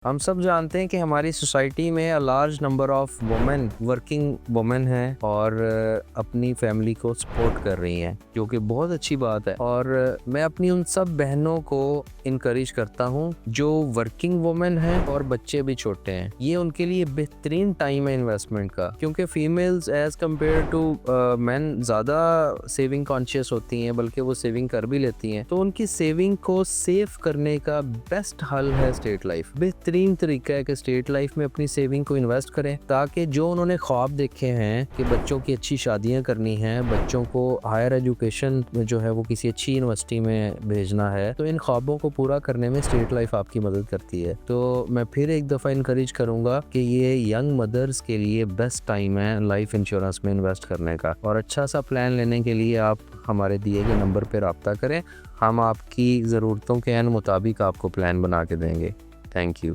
हम सब जानते हैं कि हमारी सोसाइटी में a large number of women working women हैं और अपनी फैमिली को सपोर्ट कर रही हैं, जो कि बहुत अच्छी बात है। और मैं अपनी उन सब बहनों को इनकरेज करता हूं जो वर्किंग वुमेन हैं और बच्चे भी छोटे हैं। ये उनके लिए बेहतरीन टाइम है इन्वेस्टमेंट का, क्योंकि females as compare to man ज़्यादा सेविंग कॉन्शियस होती हैं, बल्कि वो सेविंग कर भी लेती हैं। तो उनकी सेविंग को सेव करने का बेस्ट हल है स्टेट लाइफ। बेहतरीन तरीका है कि स्टेट लाइफ में अपनी सेविंग को इन्वेस्ट करें, ताकि जो उन्होंने ख्वाब देखे हैं कि बच्चों की अच्छी शादियां करनी है, बच्चों को हायर एजुकेशन जो है वो किसी अच्छी यूनिवर्सिटी में भेजना है, तो इन ख्वाबों को पूरा करने में स्टेट लाइफ आपकी मदद करती है। तो मैं फिर एक दफ़ा इनकरेज करूंगा कि ये यंग मदर्स के लिए बेस्ट टाइम है लाइफ इंश्योरेंस में इन्वेस्ट करने का। और अच्छा सा प्लान लेने के लिए आप हमारे दिए गए नंबर पर रब्ता करें, हम आपकी ज़रूरतों के मुताबिक आपको प्लान बना के देंगे। Thank you.